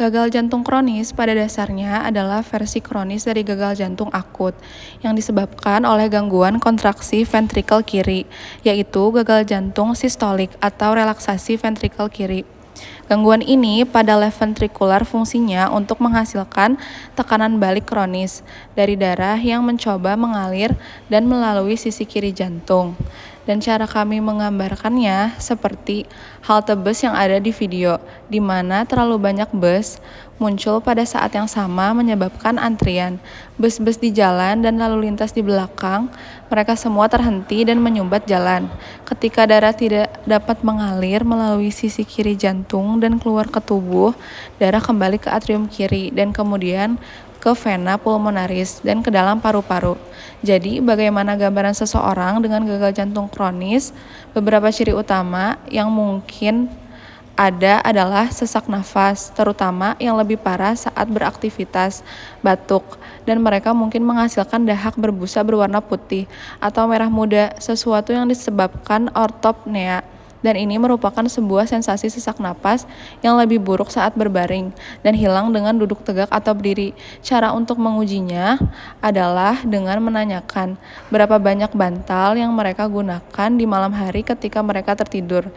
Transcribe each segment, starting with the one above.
Gagal jantung kronis pada dasarnya adalah versi kronis dari gagal jantung akut yang disebabkan oleh gangguan kontraksi ventrikel kiri, yaitu gagal jantung sistolik atau relaksasi ventrikel kiri. Gangguan ini pada left ventricular fungsinya untuk menghasilkan tekanan balik kronis dari darah yang mencoba mengalir dan melalui sisi kiri jantung. Dan cara kami menggambarkannya seperti halte bus yang ada di video, di mana terlalu banyak bus muncul pada saat yang sama menyebabkan antrian. Bus-bus di jalan dan lalu lintas di belakang, mereka semua terhenti dan menyumbat jalan. Ketika darah tidak dapat mengalir melalui sisi kiri jantung dan keluar ke tubuh, darah kembali ke atrium kiri dan kemudian ke vena pulmonaris dan ke dalam paru-paru. Jadi, bagaimana gambaran seseorang dengan gagal jantung kronis? Beberapa ciri utama yang mungkin ada adalah sesak nafas, terutama yang lebih parah saat beraktivitas, batuk, dan mereka mungkin menghasilkan dahak berbusa berwarna putih atau merah muda, sesuatu yang disebabkan ortopnea. Dan ini merupakan sebuah sensasi sesak napas yang lebih buruk saat berbaring dan hilang dengan duduk tegak atau berdiri. Cara untuk mengujinya adalah dengan menanyakan berapa banyak bantal yang mereka gunakan di malam hari ketika mereka tertidur.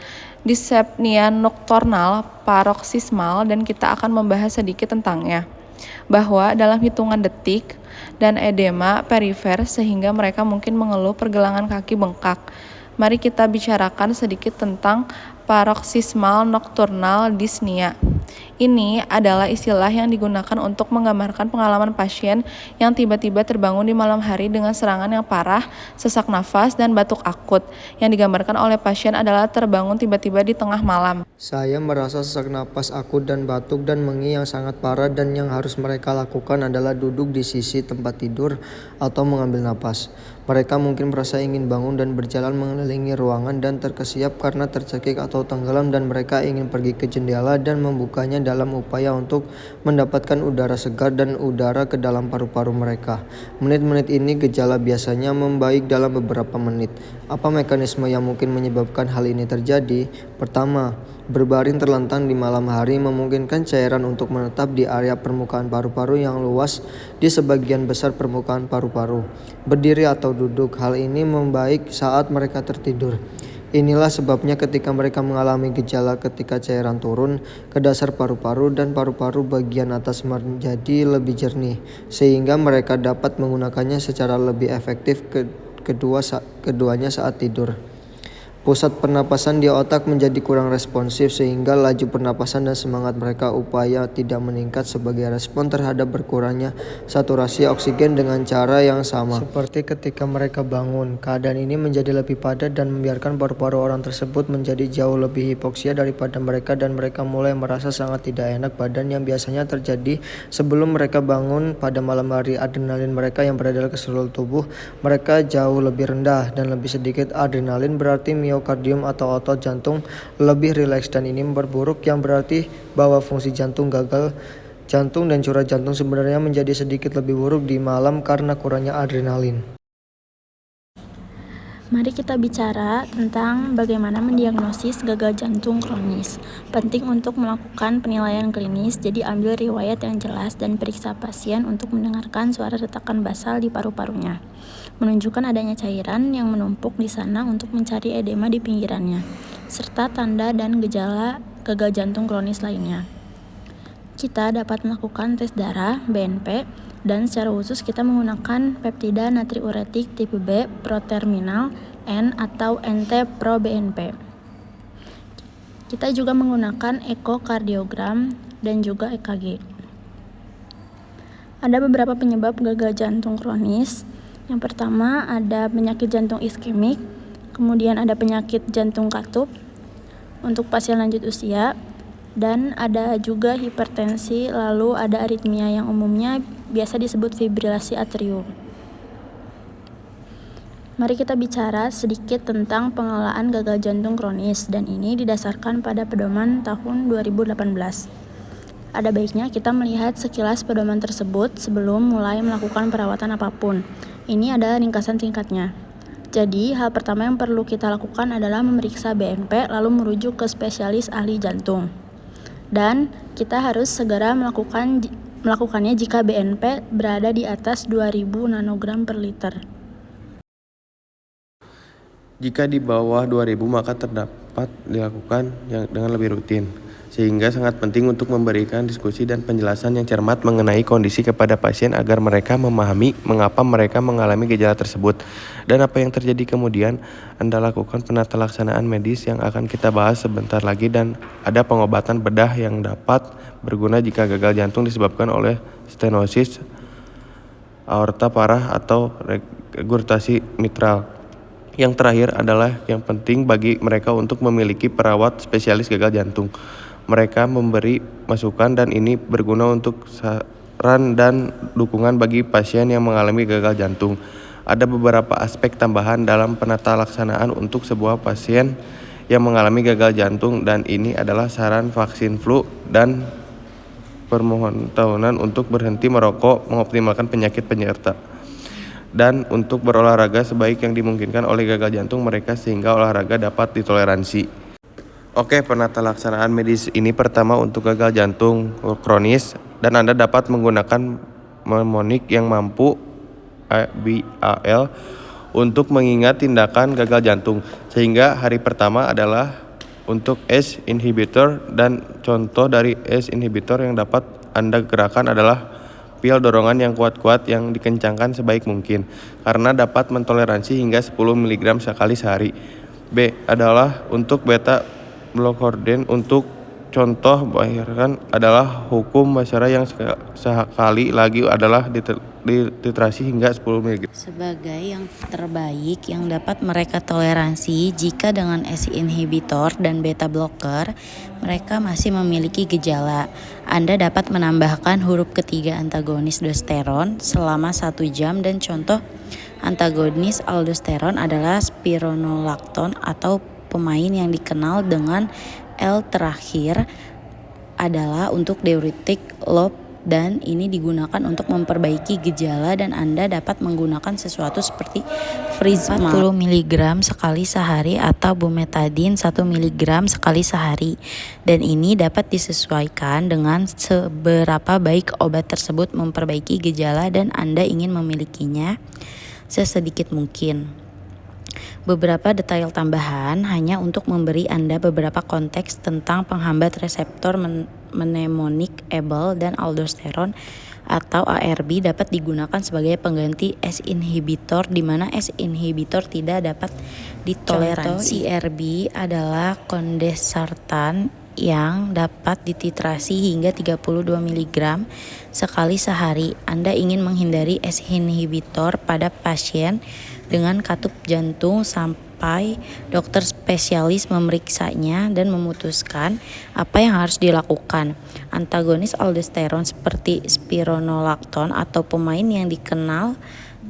Dyspnea nocturnal paroxysmal, dan kita akan membahas sedikit tentangnya. Bahwa dalam hitungan detik dan edema perifer sehingga mereka mungkin mengeluh pergelangan kaki bengkak. Mari kita bicarakan sedikit tentang paroxysmal nocturnal dyspnea. Ini adalah istilah yang digunakan untuk menggambarkan pengalaman pasien yang tiba-tiba terbangun di malam hari dengan serangan yang parah, sesak nafas, dan batuk akut. Yang digambarkan oleh pasien adalah terbangun tiba-tiba di tengah malam. Saya merasa sesak napas akut dan batuk dan mengi yang sangat parah, dan yang harus mereka lakukan adalah duduk di sisi tempat tidur atau mengambil napas. Mereka mungkin merasa ingin bangun dan berjalan mengelilingi ruangan dan terkesiap karena tercekik atau tenggelam, dan mereka ingin pergi ke jendela dan membukanya dalam upaya untuk mendapatkan udara segar dan udara ke dalam paru-paru mereka. Menit-menit ini gejala biasanya membaik dalam beberapa menit. Apa mekanisme yang mungkin menyebabkan hal ini terjadi? Pertama, berbaring terlentang di malam hari memungkinkan cairan untuk menetap di area permukaan paru-paru yang luas di sebagian besar permukaan paru-paru. Berdiri atau duduk, hal ini membaik saat mereka tertidur. Inilah sebabnya ketika mereka mengalami gejala ketika cairan turun ke dasar paru-paru dan paru-paru bagian atas menjadi lebih jernih, sehingga mereka dapat menggunakannya secara lebih efektif keduanya saat tidur. Pusat pernapasan di otak menjadi kurang responsif sehingga laju pernapasan dan semangat mereka upaya tidak meningkat sebagai respon terhadap berkurangnya saturasi oksigen dengan cara yang sama. Seperti ketika mereka bangun, keadaan ini menjadi lebih padat dan membiarkan paru-paru orang tersebut menjadi jauh lebih hipoksia daripada mereka, dan mereka mulai merasa sangat tidak enak badan yang biasanya terjadi sebelum mereka bangun pada malam hari. Adrenalin mereka yang beredar ke seluruh tubuh mereka jauh lebih rendah, dan lebih sedikit adrenalin berarti miokardium atau otot jantung lebih rileks, dan ini memperburuk, yang berarti bahwa fungsi jantung gagal jantung dan curah jantung sebenarnya menjadi sedikit lebih buruk di malam karena kurangnya adrenalin. Mari kita bicara tentang bagaimana mendiagnosis gagal jantung kronis. Penting untuk melakukan penilaian klinis, jadi ambil riwayat yang jelas dan periksa pasien untuk mendengarkan suara retakan basal di paru-parunya. Menunjukkan adanya cairan yang menumpuk di sana untuk mencari edema di pinggirannya, serta tanda dan gejala gagal jantung kronis lainnya. Kita dapat melakukan tes darah, BNP, dan secara khusus kita menggunakan peptida natriuretik tipe B proterminal N atau NT-proBNP. Kita juga menggunakan ekokardiogram dan juga EKG. Ada beberapa penyebab gagal jantung kronis. Yang pertama ada penyakit jantung iskemik, kemudian ada penyakit jantung katup untuk pasien lanjut usia, dan ada juga hipertensi, lalu ada aritmia yang umumnya biasa disebut fibrilasi atrium. Mari kita bicara sedikit tentang pengelolaan gagal jantung kronis, dan ini didasarkan pada pedoman tahun 2018. Ada baiknya kita melihat sekilas pedoman tersebut sebelum mulai melakukan perawatan apapun. Ini adalah ringkasan singkatnya. Jadi, hal pertama yang perlu kita lakukan adalah memeriksa BNP lalu merujuk ke spesialis ahli jantung. dan kita harus segera melakukannya jika BNP berada di atas 2000 nanogram per liter. Jika di bawah 2000 maka terdapat dilakukan dengan lebih rutin. Sehingga sangat penting untuk memberikan diskusi dan penjelasan yang cermat mengenai kondisi kepada pasien agar mereka memahami mengapa mereka mengalami gejala tersebut dan apa yang terjadi kemudian. Anda lakukan penata laksanaan medis yang akan kita bahas sebentar lagi dan ada pengobatan bedah yang dapat berguna jika gagal jantung disebabkan oleh stenosis aorta parah atau regurgitasi mitral. Yang terakhir adalah yang penting bagi mereka untuk memiliki perawat spesialis gagal jantung. Mereka memberi masukan dan ini berguna untuk saran dan dukungan bagi pasien yang mengalami gagal jantung. Ada beberapa aspek tambahan dalam penata laksanaan untuk sebuah pasien yang mengalami gagal jantung dan ini adalah saran vaksin flu dan permohonan untuk berhenti merokok, mengoptimalkan penyakit penyerta, dan untuk berolahraga sebaik yang dimungkinkan oleh gagal jantung mereka sehingga olahraga dapat ditoleransi. Oke, penata laksanaan medis ini pertama untuk gagal jantung kronis dan Anda dapat menggunakan mnemonik yang mampu BAL untuk mengingat tindakan gagal jantung. Sehingga hari pertama adalah untuk ACE inhibitor dan contoh dari ACE inhibitor yang dapat Anda gerakan adalah pil dorongan yang kuat-kuat yang dikencangkan sebaik mungkin karena dapat mentoleransi hingga 10 mg sekali sehari. B adalah untuk beta blockade untuk contoh bahkan adalah hukum masyarakat yang sekali lagi adalah titrasi hingga 10 mg. Sebagai yang terbaik yang dapat mereka toleransi jika dengan ACE inhibitor dan beta blocker mereka masih memiliki gejala. Anda dapat menambahkan huruf ketiga antagonis aldosteron selama 1 jam dan contoh antagonis aldosteron adalah spironolactone atau pemain yang dikenal dengan L terakhir adalah untuk diuretik loop dan ini digunakan untuk memperbaiki gejala dan Anda dapat menggunakan sesuatu seperti Frisma 40 mg sekali sehari atau bumetadin 1 mg sekali sehari dan ini dapat disesuaikan dengan seberapa baik obat tersebut memperbaiki gejala dan Anda ingin memilikinya sesedikit mungkin. Beberapa detail tambahan hanya untuk memberi Anda beberapa konteks tentang penghambat reseptor mnemonik ABL dan aldosteron atau ARB dapat digunakan sebagai pengganti ACE inhibitor di mana ACE inhibitor tidak dapat ditoleransi. Contoh IRB adalah kondensartan yang dapat dititrasi hingga 32 mg sekali sehari. Anda ingin menghindari ACE inhibitor pada pasien dengan katup jantung sampai dokter spesialis memeriksanya dan memutuskan apa yang harus dilakukan. Antagonis aldosteron seperti spironolactone atau pemain yang dikenal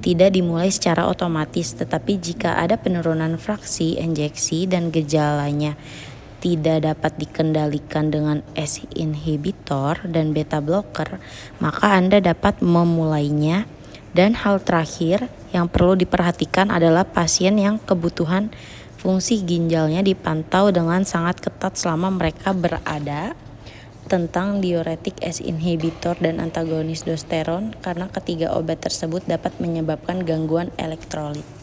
tidak dimulai secara otomatis, tetapi jika ada penurunan fraksi injeksi dan gejalanya tidak dapat dikendalikan dengan ACE inhibitor dan beta blocker, maka Anda dapat memulainya. Dan hal terakhir yang perlu diperhatikan adalah pasien yang kebutuhan fungsi ginjalnya dipantau dengan sangat ketat selama mereka berada tentang diuretik ACE inhibitor dan antagonis aldosteron karena ketiga obat tersebut dapat menyebabkan gangguan elektrolit.